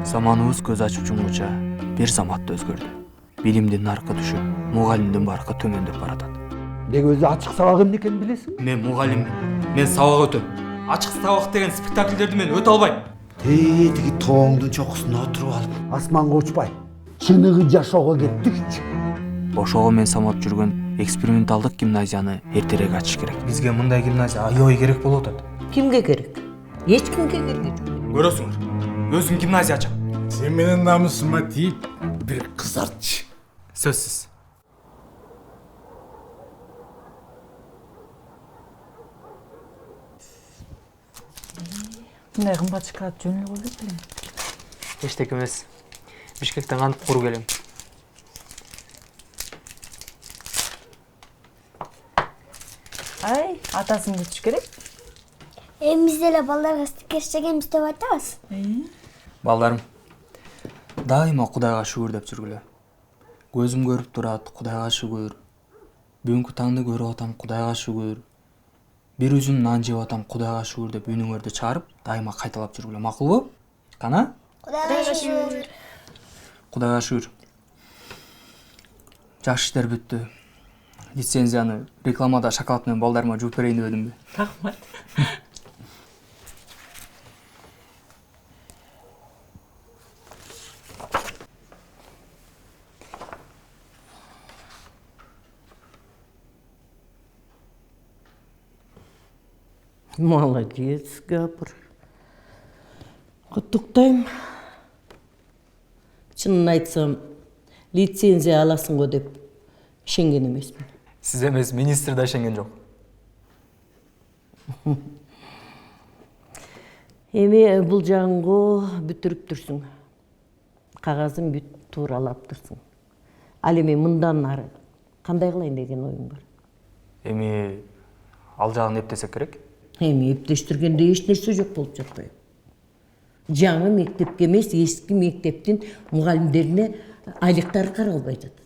Заманыбыз көз ачып жумгуча бир заматта өзгөрдү. Билимдин наркы түшүп, мугалимдин баркы төмөндөп баратат. Неге өзү ачык сабак эмне экенин билесиңби? Мен мугалиммин. Мен сабак өтөм. Ачык сабак деген спектакльдерди мен өтө албайм. Тиги тооңдун чокусунда отуруп алып, асманга учпай, чыныгы жашоого кеттикчи. Ошого мен самап жүргөн эксперименталдык гимназияны эртерээк ачыш керек. Бизге мындай гимназия аябай керек болуп атат. Кимге керек? Эч кимге керек жок. Көрөсүңөр. Өзүм гимназия ачам. Sen менин намысыма тиіп bir кызартчы. Сөзсүз. Мындай кымбат шоколад жөн эле болот белем. Эчтеке эмес. Бишкектен кантип куруп келем. Ай, атасын күтүш керек. Биз деле балдарга стикер иштегенбиз деп айтабыз. Балдарым, дайыма Кудайга шүгүр деп жүргүлө. Көзүм көрүп турат, Кудайга шүгүр. Бүгүнкү таңды көрүп атам, Кудайга шүгүр. Бир үзүм нан жеп атам, Кудайга шүгүр деп үнүңөрдү чыгарып, дайыма кайталап жүргүлө. Макулбу? Кана? Кудайга шүгүр. Кудайга шүгүр. Жакшы иштер бүттү. Лицензияны рекламада шоколад менен балдарыма жууп берейин дебедимби? Рахмат. Молодец, Гапыр. Куттуктайм. Чынын айтсам, лицензия аласың го деп ишенген эмесмин. Сиз эмес, министр да ишенген жок. Эми бул жагыңго бүтүрүптүрсүң. Кагазын бүт тууралаптырсың. Ал эми мындан ары кандай кылайын деген оюң бар? Эми ал жагын эптесек керек. Эми эптештиргенде эч нерсе жок болуп жатпайбы? Жаңы мектепке эмес, эски мектептин мугалимдерине айлыктары каралбай жатат.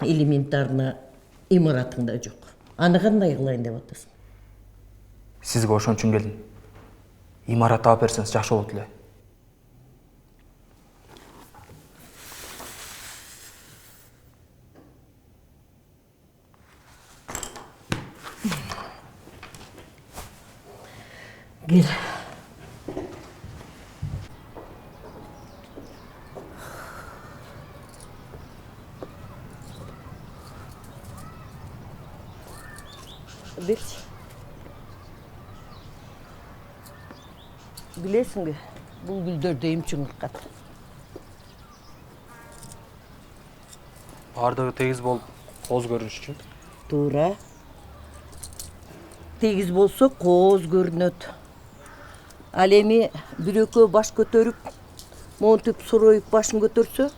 Элементарно имаратың да жок. Аны кандай кылайын деп атасың? Сизге ошон үчүн келдим. Имарат таап берсеңиз жакшы болот эле. Кел. Берчи. Билесиңби, бул гүлдөрдө эмчүң ыркат. Баардыгы тегиз болуп, кооз көрүнүш үчүн. Туура. Тегиз болсо кооз көрүнөт. Ал эми бирөкөө баш көтөрүп, монтип сороюп башын көтөрсө,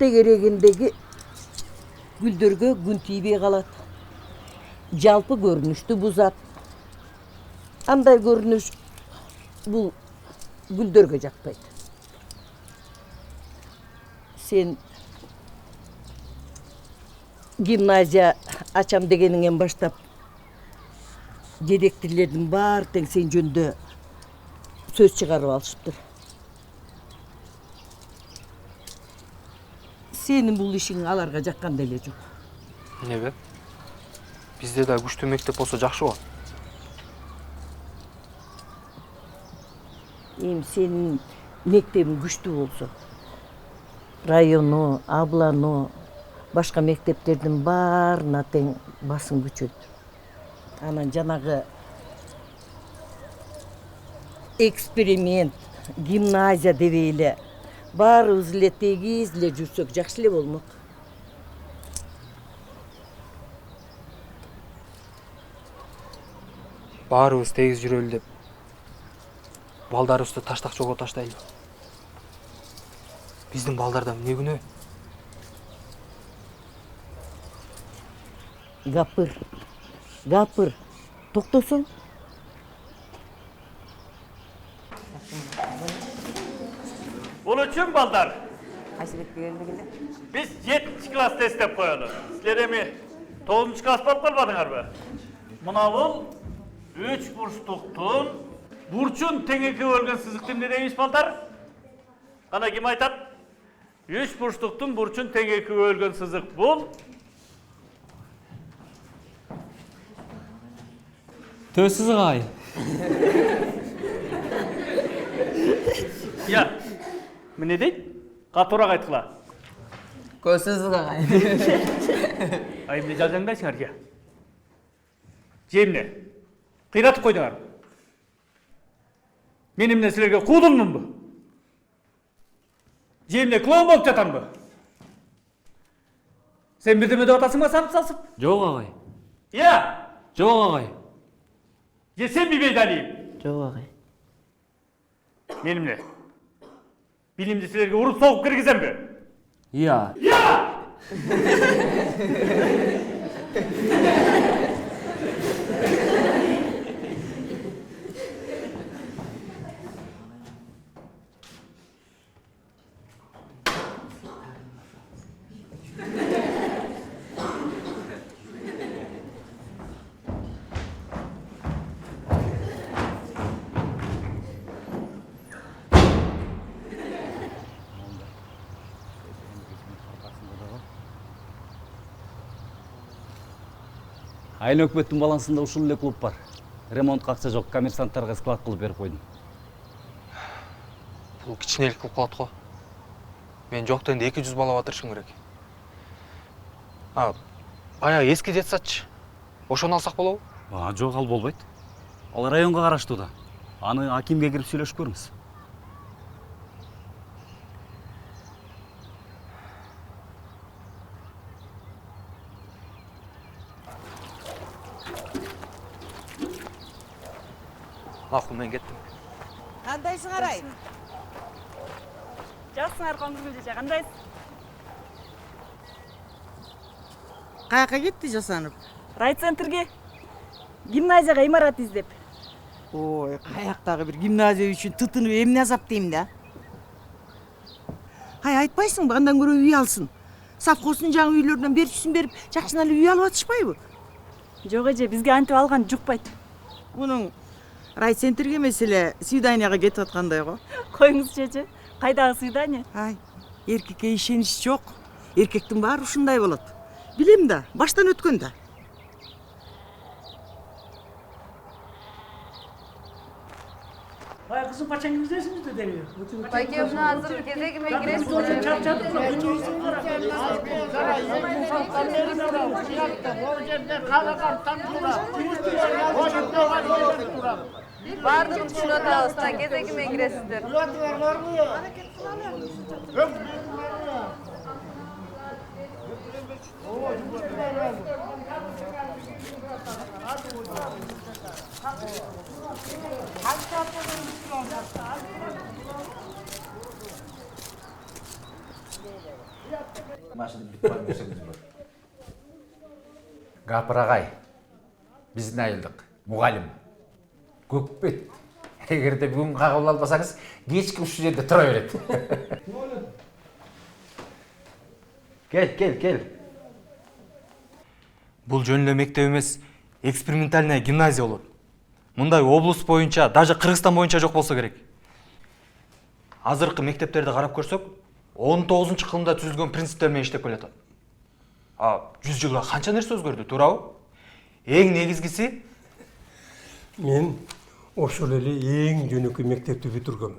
тегерегиндеги гүлдөргө күн тийбей калат. Жалпы көрүнүштү бузат. Андай көрүнүш бул гүлдөргө жакпайт. Сен гимназия ачам дегениңен баштап директорлордун баары тең сен жөнүндө сөз чыгарып алышыптыр. Сенин бул ишиң аларга жаккан деле жок. Эмнеге? Бизде да күчтүү мектеп болсо жакшы го. Эми сенин мектебиң күчтүү болсо, району, аблану, башка мектептердин баарына тең басым күчөт. Анан жанагы эксперимент, гимназия дебей эле баарыбыз эле тегиз эле жүрсөк жакшы эле болмок. Баарыбыз тегиз жүрөлү деп балдарыбызды таштак жолго таштайлы. Биздин балдардан эмне күнөө? Гапыр, токтосоң. Bul üçün balдар. Qaysi betga keldigilar? Biz 7. klass testep koyalım. Sizlere mi 9. klass bolup kalmadыңar be? Mına bul Üç burçluktun burçun tengeki bölgen sızık emne deymiz balдар? Kana kim aytat? Üç burçluktun burçun tengeki bölgen sızık bul. Төз сызык ай. Ya, mine deyt? Katurak aytkıla. Көз сызык ай. Ay mine жалжаңдай шығар ya. Жемне, қиратып қойдыңар. Мен емне сілерге қудылмын бұ? Жемне клоун болып жатам бұ? Сен бірдеме деп атасың ба сасып? Жок агай. Я! Жок агай. Же сен бибейді алейін? Жок агай. Менімle. Bilimci сілерге ұрып соғып кіргізем бе? Iya. Айыл өкмөттүн балансында ушул эле клуб бар. Ремонтка акча жок, коммерсанттарга склад кылып берип койдум. Бул кичинелик болуп калат го. Мен жок дегенде 200 бала батырышым керек. Баягы эски детсатчы. Ошону алсак болобу? Жок, ал болбойт. Ал районго караштуу да. Аны акимге кирип сүйлөшүп көрүңүз. Макул, мен кеттим. Кандайсың арай? Жақсыңар қоңгүл жеже, қандайсың? Каяка кетти жасанып? Райцентрге гимназияға имарат издеп. Ой, каяктагы бир гимназия үчүн тытынып эмне азап дейм да. Айтпайсыңбы, андан көрө үй алсын. Совхоздун жаңы үйлөрүнөн берчүсүн берип, жакшына эле үй алып атышпайбы? Жок эже, бизге антип алган жукпайт. Мунун райцентрге эмес эле свиданияга кетип аткандай го. Коюңуз жеже, кайдагы свидание? Эркекке ишенич жок. Эркектин баары ушундай болот. Билем да, баштан өткөн да. Ay kızım kaçan gidiyorsunuz da demiyor. Peki buna hazır gezegime giresin. Vardım şuna da olsa gezegime giresindir. Гапыр агай, биздин айылдык мугалим көкбет. Эгерде бүгүн кабыл албасаңыз, кечки ушул жерде тура берет. Кел. Бул жөн эле мектеп эмес, экспериментальная гимназия болот. Мындай облус боюнча, даже Кыргызстан боюнча жок болсо керек. Азыркы мектептерди карап көрсөк, 19-кылымда түзүлгөн принциптер менен иштеп келатат. 100 жылга канча нерсе өзгөрдү, туурабы? Эң негизгиси мен ошол эле эң жөнөкөй мектепти бүтүргөм.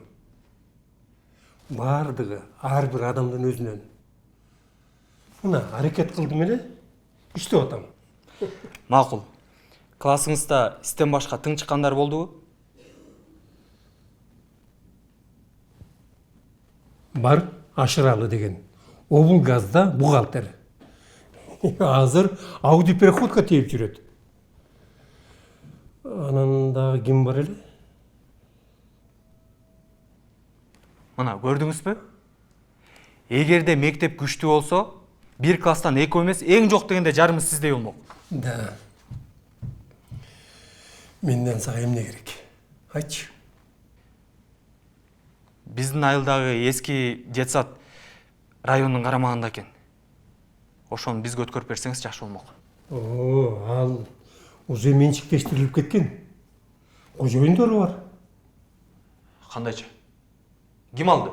Бардыгы ар бир адамдын өзүнөн. Мына аракет кылдым эле, иштеп атам. макул. Классыңызда сизден башка тың чыккандар болдубу? Бар Ашыралы деген. Облгазда бухгалтер. Азыр Ауди переходка теуп жүрөт. Анан дагы ким бар эле? Мына көрдүңүзбү? Эгерде мектеп күчтүү болсо, бир класстан экөө эмес, эң жок дегенде жарымы сиздей болмок. Да. Менден сага эмне керек? Айтчы. Биздин айылдагы эски детсад райондун карамагында экен. Ошону бизге өткөрүп берсеңиз жакшы болмок. Ал уже менчиктештирилип кеткен. кожоюндору бар. Кандайча? Ким алды?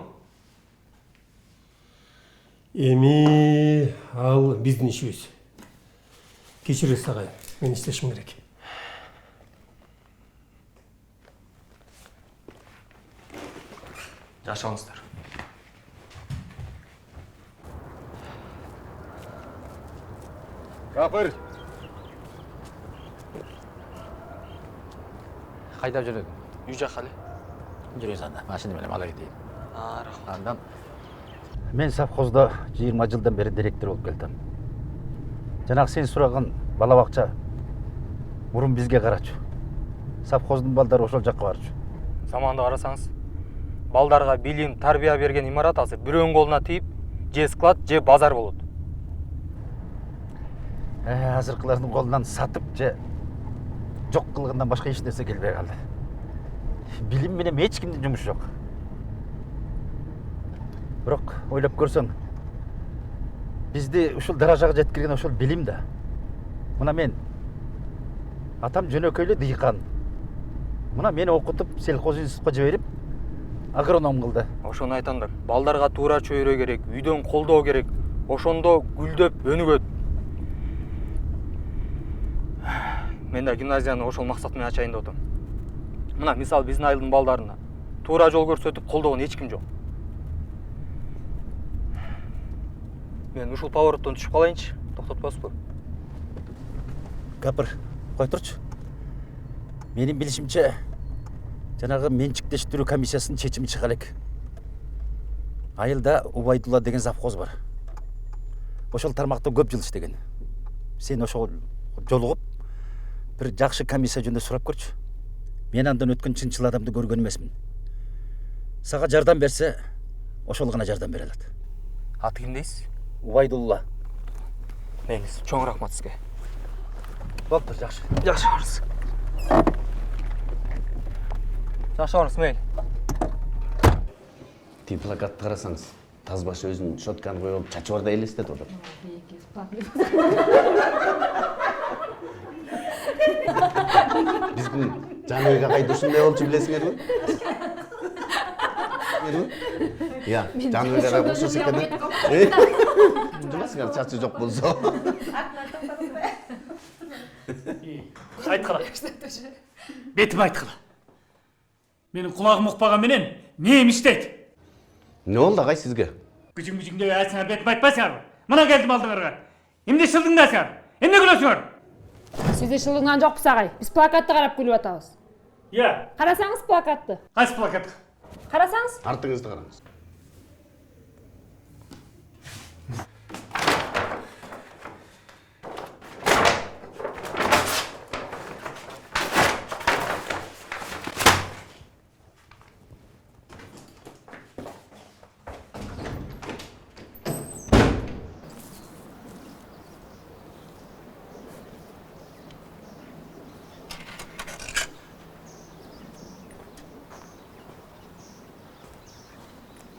Эми ал биздин ишибиз. Кечиресиз агай, мен иштешим керек. Жашаңыздар. Капыр. Кайда жүрөсүң? Үй жак эле. Жүрөсүң анда. Машина менен ала кетейин. Рахмат. Андан мен совхозда 20 жылдан бeri директор болуп келдим. Жанагы сен сураган бала бакча мурун бизге карачу. Совхоздун балдары ошол жакка барчу. Заманда карасаңыз, балдарга билим, тарбия берген имарат азыр бирөөнүн колуна тийип, же склад, же базар болот. Азыркылардын колунан сатып же жок кылгандан башка эч нерсе келбей калды. Билим менен эч кимдин жумушу жок. Бирок ойлоп көрсөң, бизди ушул даражага жеткирген ошол билим да. Мына мен атам жөнөкөйлүү дыйкан. Мына мени окутуп, сельхозинститутка жиберип, агроном кылды. Ошону айтаңдар. Балдарга туура чөйрө керек, үйдөн колдоо керек. Ошондо гүлдөп, өнүгөт. Мен да гимназияны ошол максат менен ачайын деп атам. Мына мисалы биздин айылдын балдарына туура жол көрсөтүп колдогон эч ким жок. Мен ушул повороттон түшүп калайынчы, токтотпосузбу? Капыр, кой турчу. Менин билишимче, жанагы менчиктештирүү комиссиясынын чечими чыга элек. Айылда Убайдулла деген завхоз бар. Ошол тармакта көп жыл иштеген. Сен ошол жолугуп бир жакшы комиссия жөнүндө сурап көрчү. Мен андан өткөн чынчыл адамды көргөн эмесмин. Сага жардам берсе, ошол гана жардам бере алат. Аты ким дейсиз? Убайдулла. Мейли, чоң рахмат сизге. Болуптур, жакшы. Жакшы барыңыз. Жакшы барыңыз, мейли. Тип плакатты карасаңыз, Тазбаш өзүнүн щетканы коюп чачыбардай элестетип отур. Биздин Жаныбек агай да ушундай болчу билесиңерби? Я, Жаныбек агай ушул секеде. Жыласыңар чачы жок болсо. Айткыла. Бетим айткыла. Менин кулагым укпаган менен мээм иштейт. Не болду агай сизге? Күчүң деп айтсаңар бетим айтпайсыңарбы? Мына келдим алдыңарга. Эмне шылдыңдасыңар? Эмне күлөсүңөр? Сиз де шылдыңан жокпуз агай. Биз плакатты карап күлүп атабыз. Я. Карасаңыз плакатты. Кайсы плакат? Карасаңыз? Артыңызды караңыз.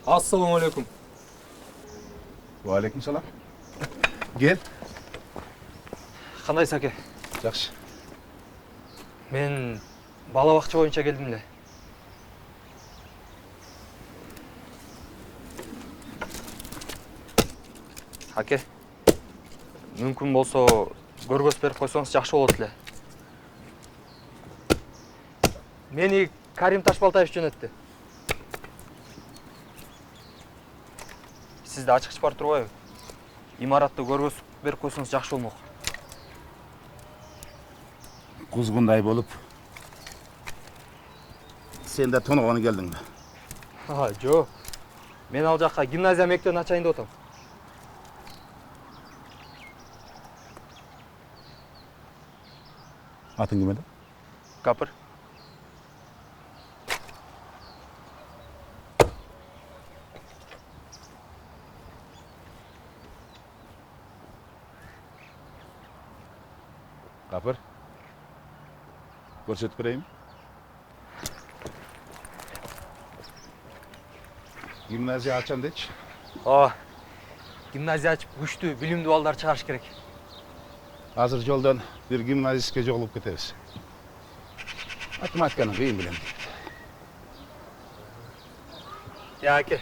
Assalamu alaikum. Wa alaikum salam. Gel. Кандайсыз аке? Жакшы. Мен бала бакча боюнча келдим эле. Аке, мүмкүн болсо көргөз берип койсоңуз жакшы болот эле. Мени Карим Ташбалтаев жөнөттү. Сизде ачыкчы бар турбайбы? Имаратты көргөз берип койсоңуз жакшы болмок. Кузгундай болуп. Сен да тоногону келдиңби? Жок. Мен ал жакка гимназия мектебин ачайын деп атам. Атың ким эле? Капыр. Капыр. Көрсөтүп берейин. Гимназия ачам дечи. Гимназия ачып күчтүү, билимдүү балдар чыгарыш керек. Азыр жолдон бир гимназистке жолугуп кетебиз. Математиканы кыйын билем. Я аке,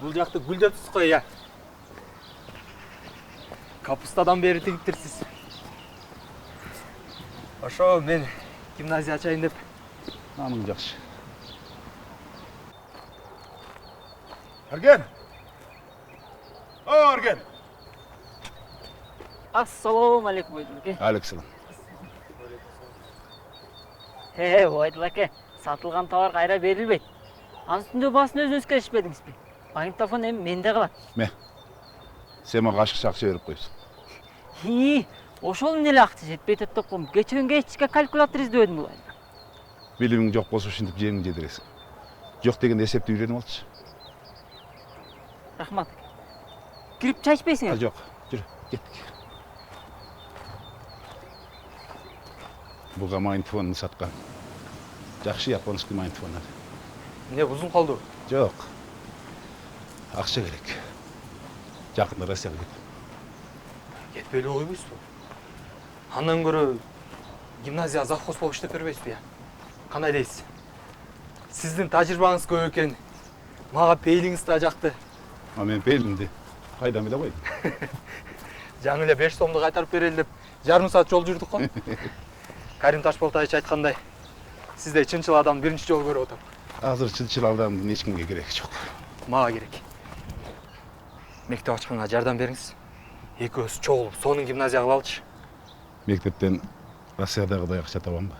бул жакты гүлдөпсүз го я. Капустадан бери тигиптирсиз. Ошо мен гимназия ачайын деп. Намың жакшы. Арген! О, Арген! Ассалауму алейкум Ойдул аке. Алексалам. Ойдул аке, сатылган товар кайра берилбейт. Анын үстүндө баасын өзүңүз келишпедиңизби? Магнитофон эми менде калат. Ме. Сен мага ашыкча акча берип койсуң. Ошол эле акча жетпей топтоп, кечен кечке калькулятор издебедим булай. Билимиң жок болсо ушинтип жеңиң жедиресиң. Жок дегенде эсепти үйрөнүп алчы. Рахмат. Кирип чай ичпейсиңби? Жок, жүрү, кеттик. Буга магнитофонду саткан. Жакшы японский магнитофондар. Эмне бузун калды? Жок. Акча керек. Жакында Россияга кетем. Кетпелі ойбайсыз. Андан көрө гимназия завхоз болуп иштеп бербейсизби? Кандай дейсиз? Сиздин тажрыйбаңыз көп экен. Мага пейлиңиз да жакты. Мен пейлимди кайдан биле койдум. Жаңы эле 5 сомду кайтарып берели деп жарым саат жол жүрдүк го. Карим Ташполтаевич айткандай, сиздей чынчыл адам биринчи жолу көрүп атам. Азыр чынчыл адамдын эч кимге кереги жок. Мага керек. Мектеп ачканга жардам бериңиз. Экөөбүз чогулуп, сонун гимназия кылалычы. Мектептен Россиядагыдай акча табамбы?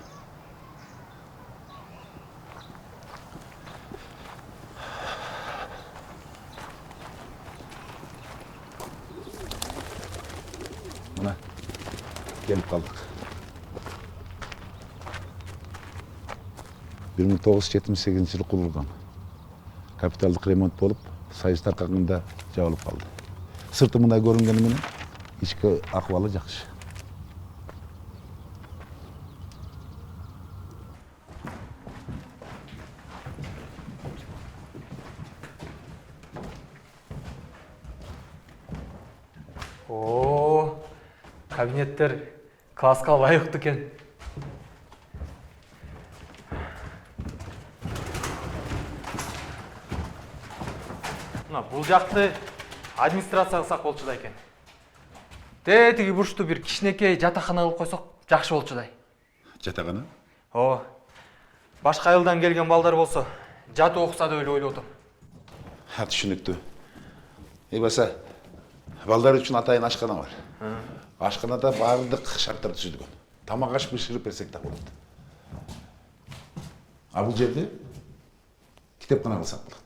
Мына, келип калдык. 1978 жылы курулган. Капиталдык ремонт болуп, Союз таркаганда жабылып калды. Сырты мындай көрүнгени менен ички акыбалы жакшы. Кабинеттер класска лайыктуу экен. Бул жакты администрация кылсак болчудай экен. Тиги бурчту бир кичинекей жатакана кылып койсок жакшы болчудай. Жатакана? Ооба. Башка айылдан келген балдар болсо, жатып окуса деп ойлоп атам. Түшүнүктүү. Эбаса, балдар үчүн атайын ашкана бар. Ашканада бардык шарттар түзүлгөн. Тамак аш бышырып берсек да болот. А бул жерде китепкана кылсак болот.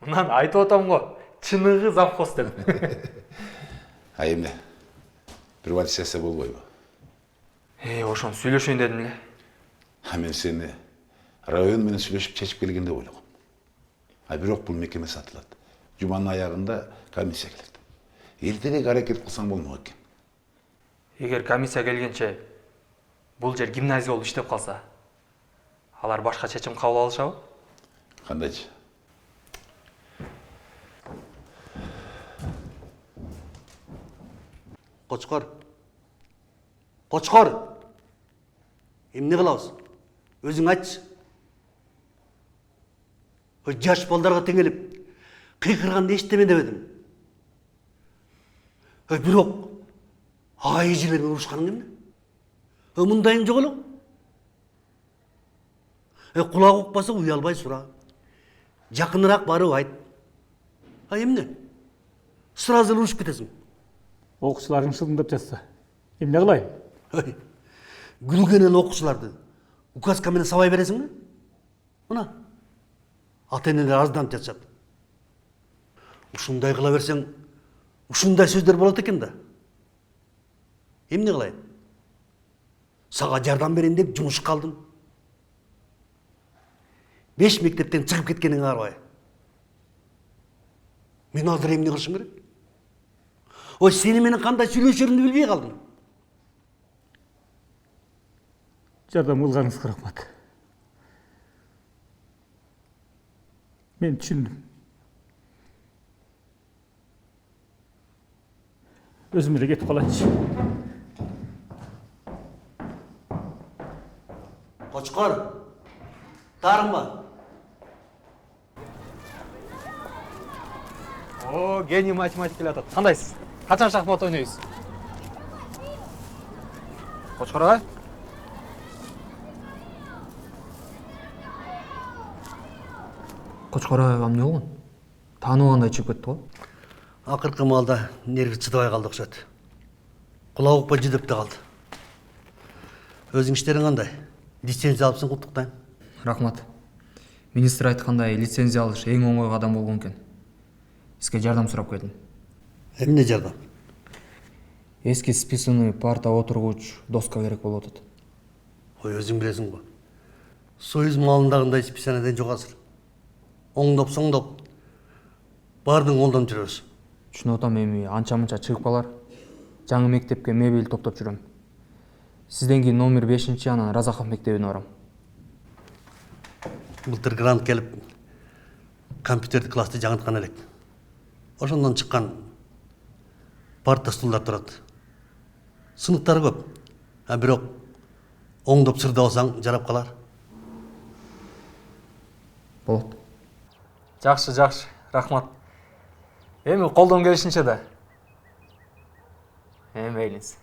Мынан айтып атам го, чыныгы завхоз деп. А эмне? Приватизация болбойбу? Ошону сүйлөшөйүн дедим эле. Мен сени район менен сүйлөшүп чечип келген деп ойлогом. А бирок бул мекеме сатылат. Жуманын аягында комиссия келет. Эртерээк аракет кылсаң болмок экен. Эгер комиссия келгенче бул жер гимназия болуп иштеп калса, алар башка чечим кабыл алышабы? Кандайчы? Кочкор. Кочкор. Эмне кылабыз? Өзүң айтчы. Жаш балдарга теңелип, кыйкырганды эчтеме дебедим. Бирок айжелер урушканың эмне? Мындайың жок эле. Кулак укпаса уялбай сура. Жакыныраак барып айт. Эмне? Сразу урушуп кетесиң. Окуучуларың шылдындап жатса, эмне кылайын? Күлгенен окуучуларды указка менен сабай бересиңби? Мына ата-энелер азданып жатышат. Ушундай кыла берсең, ушундай сөздөр болот экен да. Эмне кылайын? Сага жардам берейин деп жумушка алдым. 5 мектептен чыгып кеткениңе карабай. Мен азыр эмне кылышым керек? Сени менен кандай сүйлөшөрүмдү билбей калдым. Жардам кылганыңызга рахмат. Мен түшүндүм. Өзүм эле кетип калайынчы. Қошқар, тарыңба. О, гений математик келе атат. Қандайсыз? Қашан шахмат ойнайсыз? Қошқар аға? Қошқар ағам не болған? Танығандай шығып кетті ғой. Ақырқы малда нерві чыдабай қалды ұқсат. Құлау ұқпай жүдіп те қалды. Өзің іштерің қандай? Лицензия алыпсың құттықтайым. Рахмат. Министр айтқандай лицензия алыш ең оңай қадам болған екен. Сізге жардам сұрап келдім. Эмне жардам? Eski списанный парта отырғыш доска керек болып отыр. Ой, өзің білесің ғой. Союз малындағындай списанеден жоқ азыр. Оңдоп-соңдоп, бардың қолдан жүрөз. Түшініп отам, эми анча-мынча чыгып калар. Жаңы мектепке мебель топтоп жүрөм. Сизден кийин номер 5-чи анан Разахов мектебине барам. Былтыр грант келип, компьютерди классты жаңырткан элек. Ошондон чыккан парта стулдар турат. Сыныктары көп. А бирок оңдоп сырда алсаң жарап калар. Болот. Жакшы, рахмат. Эми колдон келишинче да. Мейлиңиз.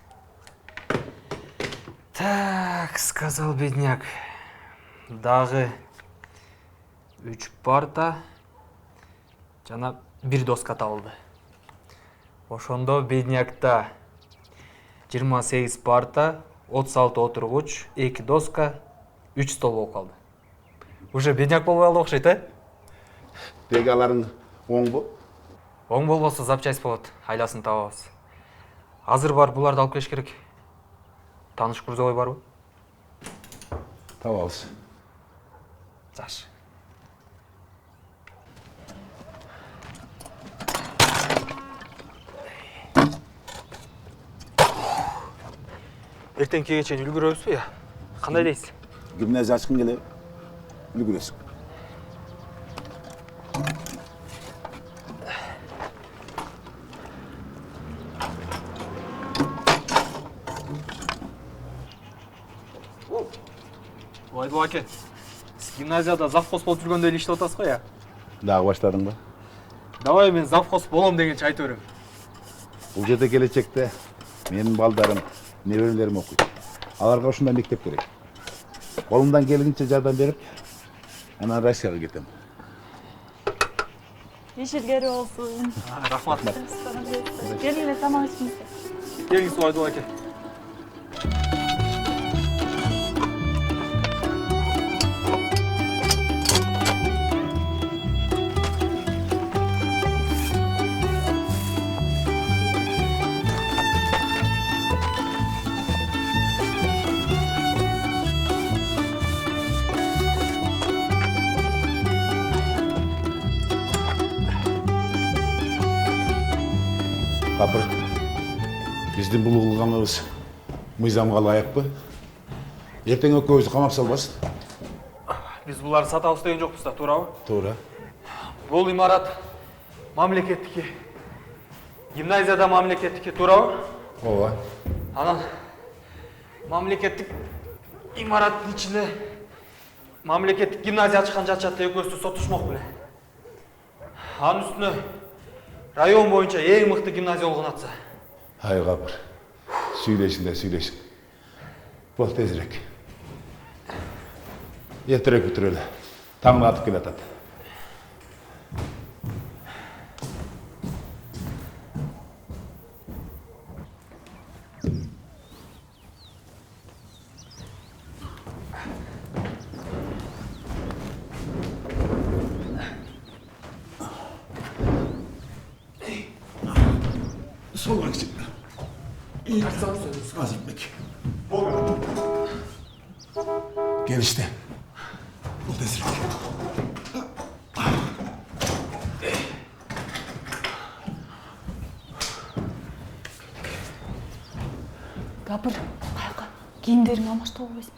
Так, сказал бедняк. Дагы 3 парта жана 1 доска табылды. Ошондо беднякта 28 парта, 36 отургуч, 2 доска, 3 стол болуп калды. Уже бедняк болбой калды окшойт, э? Деги аларың оңбу? Оң болбосо запчасть болот, айласын табабыз. Азыр бар буларды алып келиш керек. Таныш грузовой барбы? Табабыз. Жакшы. Эртең кече чейин үлгүрөбүзбү я? Кандай дейсиз? Гимназия ачкын келе үлгүрөсүң. Ойду аке. Сиз гимназияда завхоз болуп жүргөндө эле иштеп атасыз го я? Дагы баштадың ба? Давай мен завхоз болом дегенче айтып берем. Бул жерде келечекте менин балдарым, неберелерим окуйт. Аларга ушундай мектеп керек. Колумдан келгенче жардам берип, анан Россияга кетем. Ишергери болсун. Рахмат. Келиңиз тамак ичиңиз. Келиңиз Ойду аке. Капыр, биздин бул кылганыбыз мыйзамга ылайыкпы? Эртең экөөбүздү камап салбасын. Биз буларды сатабыз деген жокпуз да, туурабы? Туура. Бул имарат мамлекеттики. Гимназияда мамлекеттики, туурабы? Ооба. Анан мамлекеттик имараттын ичинде мамлекеттик гимназия ачкан жатышат, экөөсү сотушмок беле. Анын үстүнө район боюнча эң мыкты гимназия болгон атса. Ай Капыр, сүйлөшүң. Бол тезирээк. Эртерээк бүтүрөлү. Таң атып келатат. Sol eksik. İyi Azırbek. Gel işte. Bu tezirek. Капыр, каяка? Кийимдериңди алмаштырып албайсың?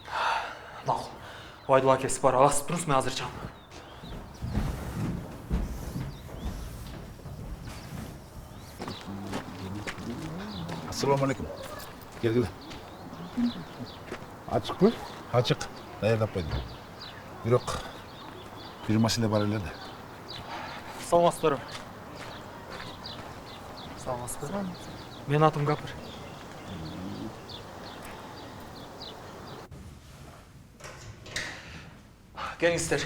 Макул. Ойду акеси бар, аласып туруңуз, мен азыр чыгам. Assalamu alaikum. Gel. Açık mı? Açık. даярдап койдум. Бирок бир маселе бар эле да. Саламатсыздар. Саламатсыздар. Менин атым Гапыр. Келиңиздер.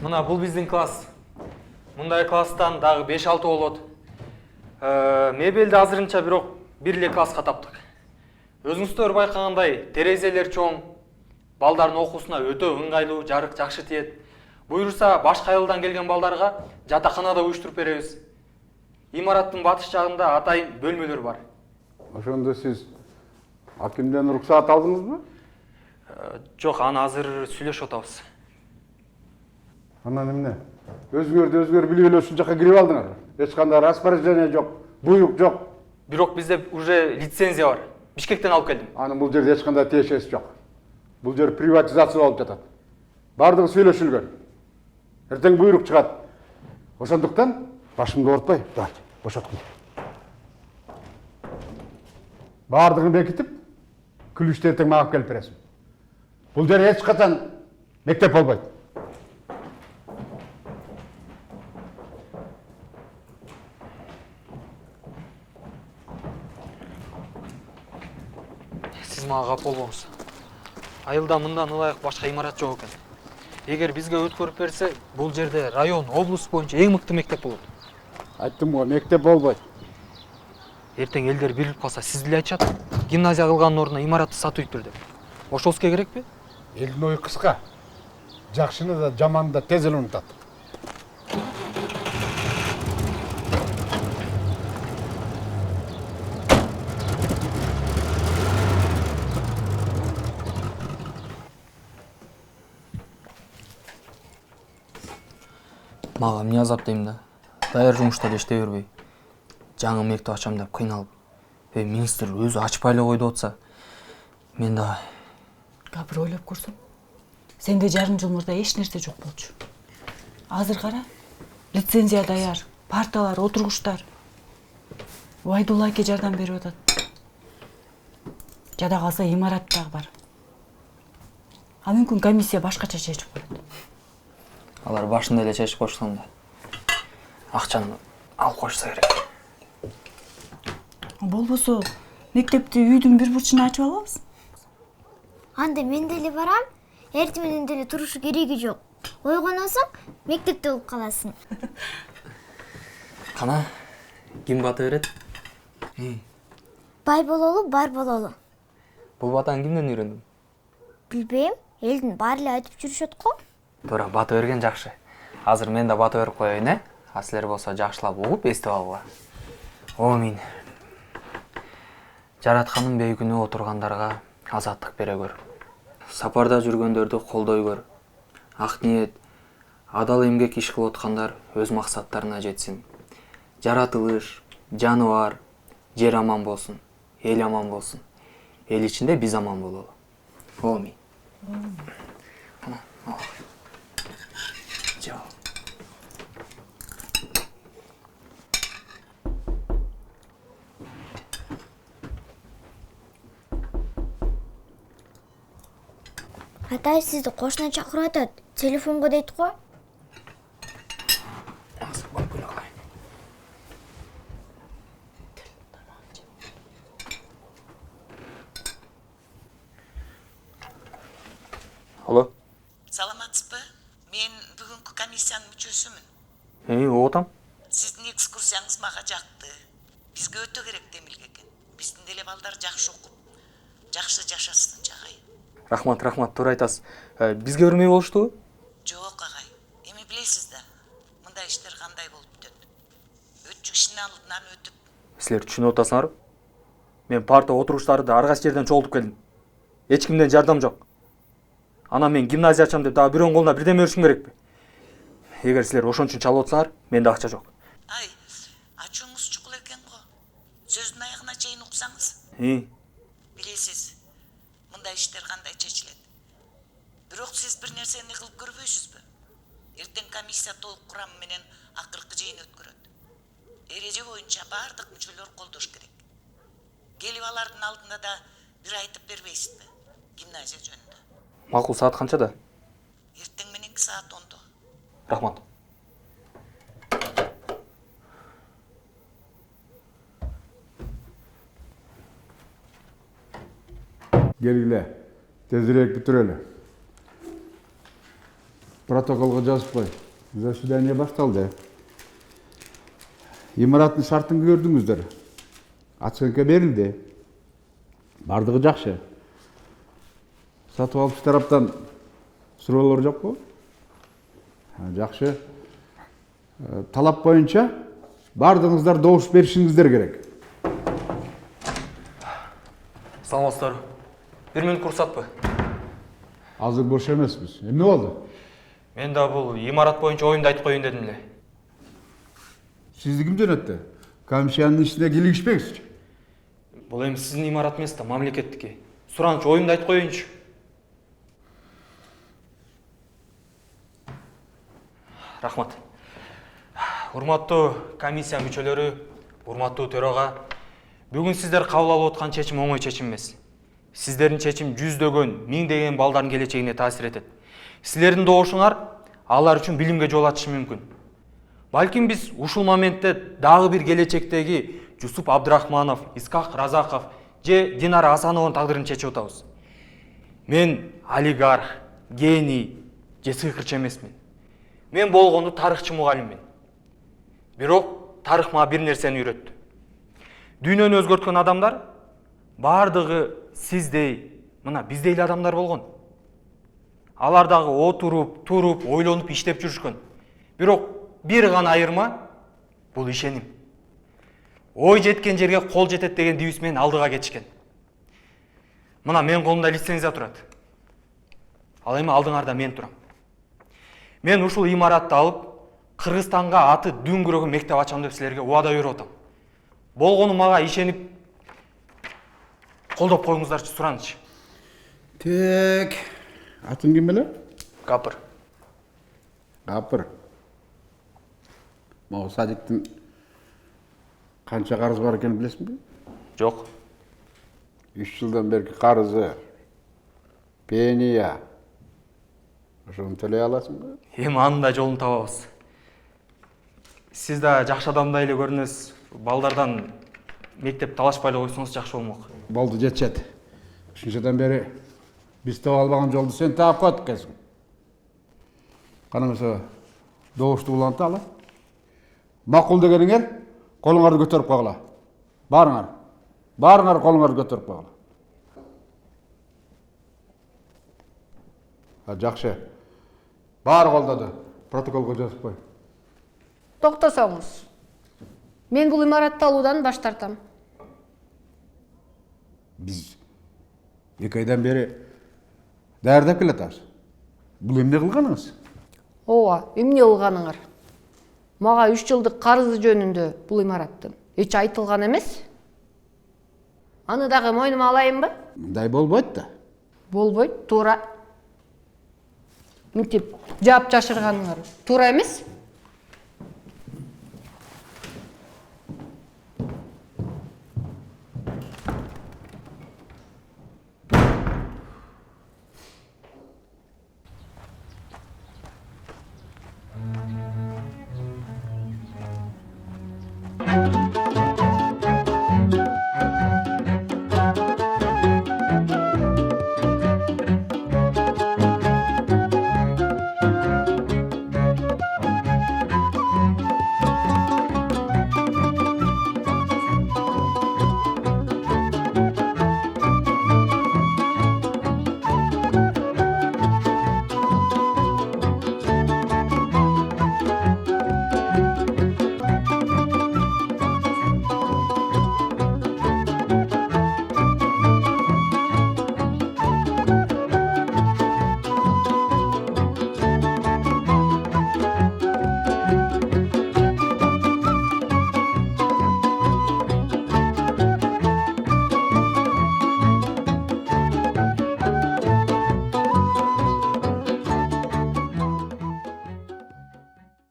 Мына бул биздин класс. Мындай класстан дагы 5-6 болот. Мебелди азырынча бирок бир эле класска таптык. Өзүңүздөр байкагандай, терезелер чоң, балдардын окуусуна өтө ыңгайлуу, жарык жакшы тиет. Буйрса башка айылдан келген балдарга жатаканада уюштуруп беребиз. Имараттын батыш жагында атайын бөлмөлөр бар. Ошондо сиз акимден уруксаат алдыңызбы? Жок, аны азыр сүйлөшүп атабыз. Анан эмне? Өзгөр билип эле ушул жака кирип алдыңар. Эч кандай распоряжение жок, буйрук жок. Бирок бизде уже лицензия бар. Бишкектен алып келдим. Анын бул жерде эч кандай тиешеси жок. Бул жер приватизация болуп жатат. Бардыгы сүйлөшүлгөн. Эртең буйрук чыгат. Ошондуктан башымды оорутпай, давайте, бошоткула. Бардыгын бекитип, күлүштү эртең мага келип бересиң. Бул жер эч качан мектеп болбойт. Сиз мага кап болбоңуз. Айылда мындан ылайык башка имарат жок экен. Эгер бизге өткөрүп берсе, бул жерде район, облус боюнча эң мыкты мектеп болот. Айттым го, мектеп болбойт. Эртең элдер билип калса, сиз деле айтышат. Гимназия кылганын ордуна имаратты сатып иттир деп. Ошосузга керекпи? Элдин ою кыска. Жакшыны да, жаманды да тез эле унутат. Мага эмне азап дейм да. Даяр жумушта эле иштей бербей. Жаңы мектеп ачам деп кыйналып. Министр өзү ачпай эле койду атса. Мен да Гапыр ойлоп көрсөм. Сенде жарым жыл мурда эч нерсе жок болчу. Азыр кара. Лицензия даяр, парталар, отургучтар. Байдулла аке жардам берип атат. Жада калса имарат дагы бар. А мүмкүн комиссия башкача чечип коет. алар башында эле чечип койшуң да. Акчаны алып койшса керек. Болбосо, мектепти үйдүн бир бурчуна ачып алабыз. Анда мен деле барам. Эртең менен деле турушу кереги жок. Ойгоносуң, мектепте болуп каласың. Кана, ким бата берет? Бай бололу, бар бололу. Бул батаны кимден үйрөндүң? Билбейм, элдин баары эле айтып жүрүшөт го. Туура, бата берген жакшы. Азыр мен да бата берип коеюн, э? А силер болсо жакшылап угуп эстеп алгыла. Амин. Жаратканын бейгүнү отургандарга азаттык бере көр. Сапарда жүргөндөрдү колдой көр. Ак ниет, адал эмгек иш кылып аткандар өз максаттарына жетсин. Жаратылыш, жаныбар, жер аман болсун, эл аман болсун. Эл ичинде биз аман бололу. Амин. Кана, ал. Жо. Атай сизди кошуна чакырып атат. Телефонго дейт го. Алло. Саламатсызбы? Мен бүгүнкү комиссиянын мүчөсүмүн. Оотам. Сиздин экскурсияңыз мага жакты. Бизге өтө керек демилге экен. Биздин деле балдар жакшы окуп, жакшы жашасын жагай. Рахмат, туура айтасыз. Бизге бермей болуштубу? Жок агай. Эми билесиз да, мындай иштер кандай болуп өтөт. Өтчү кишинин алдынан өтүп. Силер түшүнүп атасыңарбы? Мен парта отуруштарды ар кайсы жерден чогултуп келдим. Эч кимден жардам жок. Анан мен гимназия ачам деп дагы бирөөнүн колуна бирдеме беришим керекпи? Эгер силер ошон үчүн чалып атсаңар, менде акча жок. Ай, ачууңуз чукул экен го. Сөздүн аягына чейин уксаңыз. Билесиз, мындай иштер кандай чечилет. Бирок сиз бир нерсени кылып көрбөйсүзбү? Эртең комиссия толук курамы менен акыркы жыйын өткөрөт. Эреже боюнча баардык мүчөлөр колдош керек. келип алардын алдында да бир айтып бербейсизби гимназия жөнүндө? Макул, саат канчада? Эртең мененки саат 10-да. Рахмат. Келгиле, тезирээк бүтүрөлү. Протоколго жазып кой. Заседание башталды. Имараттын шартын көрдүңүздөр. Оценка берилди. Бардыгы жакшы. Сатып алуучу тараптан суроолор жокпу? Жакшы. Талап боюнча бардыгыңыздар добуш беришиңиздер керек. Саламатсыздар. 1 минут курсатпы. Азыр бош эмеспиз. Эмне болду? Мен да бул имарат боюнча оюмду айтып коеюн дедим эле. Сизди ким жөнөттү? Комиссиянын ишине килигишпеңизчи. Бул эми сиздин имарат эмес да, мамлекеттики. Сураныч, оюмду айтып коеюнчу. Рахмат. Урматтуу комиссия мүчөлөрү, урматтуу төрага, бүгүн сиздер кабыл алып аткан чечим оңой чечим эмес. Сиздердин чечим жүздөгөн, миңдеген балдардын келечегине таасир этет. Силердин добушуңар алар үчүн билимге жол ачышы мүмкүн. Балким биз ушул моментте дагы бир келечектеги Жусуп Абдрахманов, Искак Разаков же Динара Асановдун тагдырын чечип атабыз. Мен олигарх, гений же сыйкырчы эмесмин. Мен болгону тарыхчы мугалиммин. Бирок тарых мага бир нерсени үйрөттү. Дүйнөнү өзгөрткөн адамдар бардыгы сиздей, мына биздей эле адамдар болгон. Алар дагы отуруп, туруп, ойлонуп, иштеп жүрүшкөн. Бирок бир гана айырма бул ишеним. Ой жеткен жерге кол жетет деген девиз менен алдыга кетишкен. Мына мен колумда лицензия турат. Ал эми алдыңарда мен турам. Мен ушул имаратты алып, Кыргызстанга аты дүңгүрөгөн мектеп ачам деп силерге убада берип атам. Болгону мага ишенип колдоп коюңуздарчы, сураныч. Тек, атың ким беле? Капыр. Капыр. Могу садиктин канча карызы бар экенин билесиңби? Жок. 3 жылдан берки карызы. Пения. Ошону төлөй аласыңбы? Эми анын да жолун табабыз. Сиз да жакшы адамдай эле көрүнөсүз. Балдардан мектеп талашпай эле койсоңуз жакшы болмок. Болду, жетет. Ушунчадан бери биз таап албаган жолду сен таап коет экенсиң. Кана эмесе добушту уланта ала. Макул дегениңер колуңарды көтөрүп койгула. Барыңар. Барыңар колуңарды көтөрүп койгула. Жакшы. Баары колдоду. Протоколго жазып кой. Токтосоңуз. Мен бул имаратты алуудан баш тартам. Биз 2 айдан бери даярдап келатабыз. Бул эмне кылганыңыз? Ооба, эмне кылганыңар? Мага 3 жылдык карызы жөнүндө бул имараттын эч айтылган эмес. Аны дагы мойнума алайынбы? Мындай болбойт да. Болбойт, туура. Мынтип жаап жашырганыңар туура эмес?